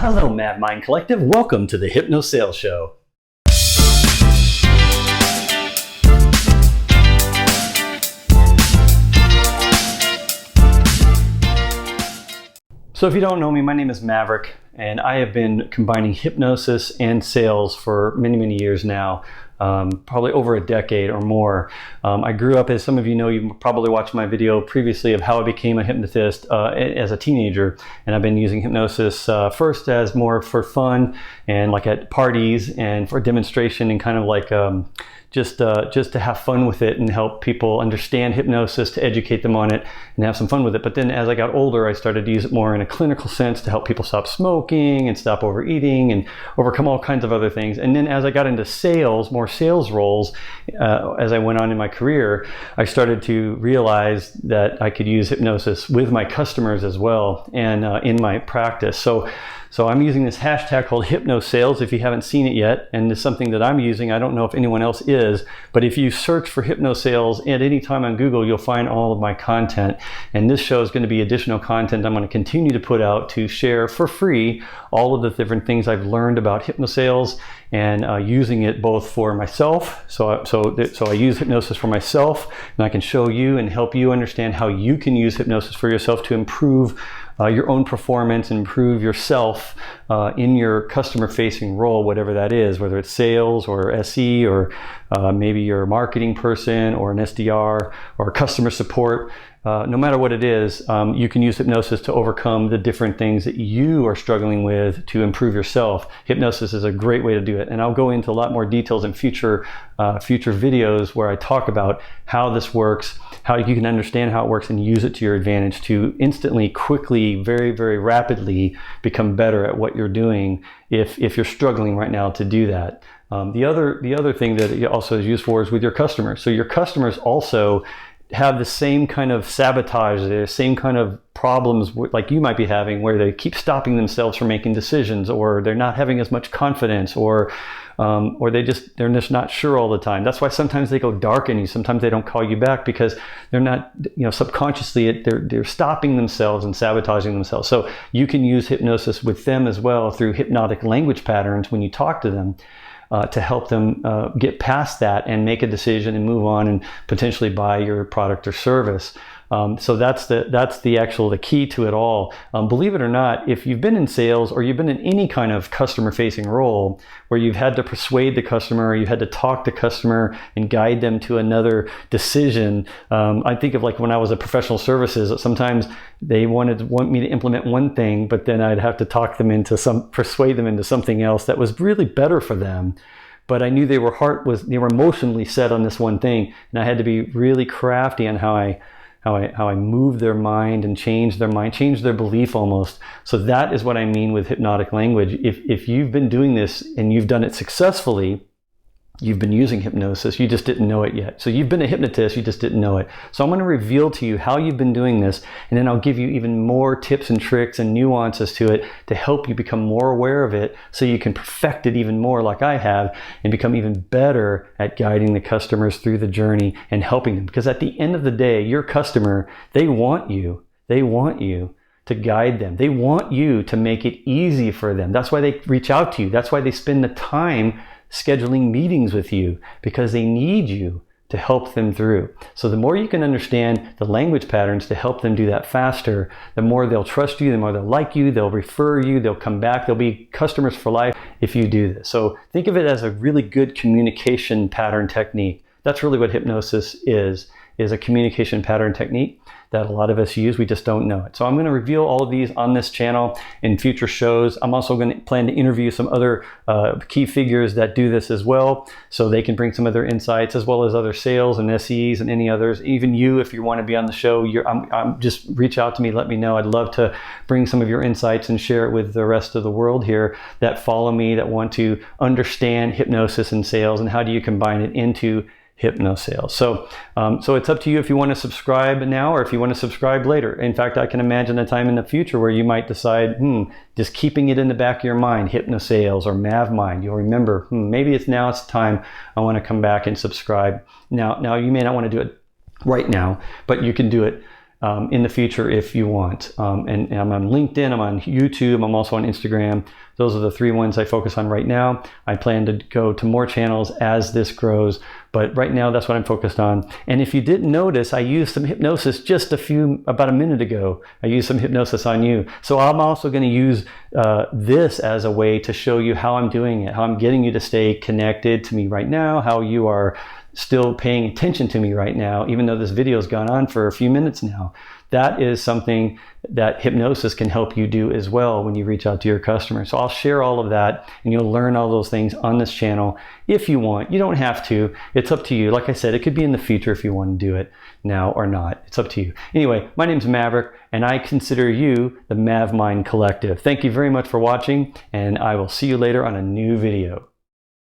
Hello, MavMind Collective. Welcome to the Hypno Sales Show. So if you don't know me, my name is Maverick, and I have been combining hypnosis and sales for many, many years now. Probably over a decade or more. I grew up, as some of you know, you probably watched my video previously of how I became a hypnotist as a teenager, and I've been using hypnosis first as more for fun and like at parties and for demonstration and kind of like just to have fun with it and help people understand hypnosis, to educate them on it and have some fun with it. But then as I got older, I started to use it more in a clinical sense to help people stop smoking and stop overeating and overcome all kinds of other things. And then as I got into sales, more sales roles, as I went on in my career, I started to realize that I could use hypnosis with my customers as well and in my practice. So I'm using this hashtag called HypnoSales if you haven't seen it yet, and it's something that I'm using. I don't know if anyone else is, but if you search for HypnoSales at any time on Google, you'll find all of my content. And this show is going to be additional content I'm going to continue to put out to share for free all of the different things I've learned about hypnosales and using it both for myself. So I use hypnosis for myself, and I can show you and help you understand how you can use hypnosis for yourself to improve your own performance and improve yourself in your customer-facing role, whatever that is, whether it's sales or SE or maybe you're a marketing person or an SDR or customer support. No matter what it is, you can use hypnosis to overcome the different things that you are struggling with to improve yourself. Hypnosis is a great way to do it, and I'll go into a lot more details in future videos where I talk about how this works, how you can understand how it works and use it to your advantage to instantly, quickly, very, very rapidly become better at what you're doing if you're struggling right now to do that. The other thing that it also is used for is with your customers. So your customers also have the same kind of sabotage, the same kind of problems like you might be having, where they keep stopping themselves from making decisions, or they're not having as much confidence, or they're just not sure all the time. That's why sometimes they go dark on you. Sometimes they don't call you back because they're not, subconsciously they're stopping themselves and sabotaging themselves. So you can use hypnosis with them as well through hypnotic language patterns when you talk to them. To help them get past that and make a decision and move on and potentially buy your product or service. So that's the key to it all. Believe it or not, if you've been in sales or you've been in any kind of customer facing role where you've had to persuade the customer or you had to talk the customer and guide them to another decision, I think of like when I was at professional services, sometimes they want me to implement one thing, but then I'd have to persuade them into something else that was really better for them. But I knew they were emotionally set on this one thing, and I had to be really crafty on how I move their mind and change their belief almost. So that is what I mean with hypnotic language. If you've been doing this and you've done it successfully, you've been using hypnosis, you just didn't know it yet. So you've been a hypnotist, you just didn't know it. So I'm going to reveal to you how you've been doing this, and then I'll give you even more tips and tricks and nuances to it to help you become more aware of it so you can perfect it even more like I have and become even better at guiding the customers through the journey and helping them. Because at the end of the day, your customer, they want you to guide them. They want you to make it easy for them. That's why they reach out to you. That's why they spend the time scheduling meetings with you, because they need you to help them through. So the more you can understand the language patterns to help them do that faster, the more they'll trust you, the more they'll like you, they'll refer you, they'll come back, they'll be customers for life if you do this. So think of it as a really good communication pattern technique. That's really what hypnosis is a communication pattern technique that a lot of us use. We just don't know it. So I'm going to reveal all of these on this channel in future shows. I'm also going to plan to interview some other key figures that do this as well, so they can bring some of their insights, as well as other sales and SEs and any others. Even you, if you want to be on the show, just reach out to me, let me know. I'd love to bring some of your insights and share it with the rest of the world here that follow me, that want to understand hypnosis and sales and how do you combine it into HypnoSales. So it's up to you if you want to subscribe now or if you want to subscribe later. In fact, I can imagine a time in the future where you might decide, just keeping it in the back of your mind, HypnoSales or MavMind. You'll remember, maybe it's time I want to come back and subscribe. Now you may not want to do it right now, but you can do it in the future if you want. And I'm on LinkedIn, I'm on YouTube, I'm also on Instagram. Those are the 3 ones I focus on right now. I plan to go to more channels as this grows, but right now that's what I'm focused on. And if you didn't notice, I used some hypnosis just about a minute ago. I used some hypnosis on you. So I'm also going to use this as a way to show you how I'm doing it, how I'm getting you to stay connected to me right now, how you are still paying attention to me right now, even though this video has gone on for a few minutes now. That is something that hypnosis can help you do as well when you reach out to your customers. So I'll share all of that, and you'll learn all those things on this channel if you want. You don't have to. It's up to you. Like I said, it could be in the future if you want to do it now or not. It's up to you. Anyway, my name's Maverick, and I consider you the MavMind Collective. Thank you very much for watching, and I will see you later on a new video.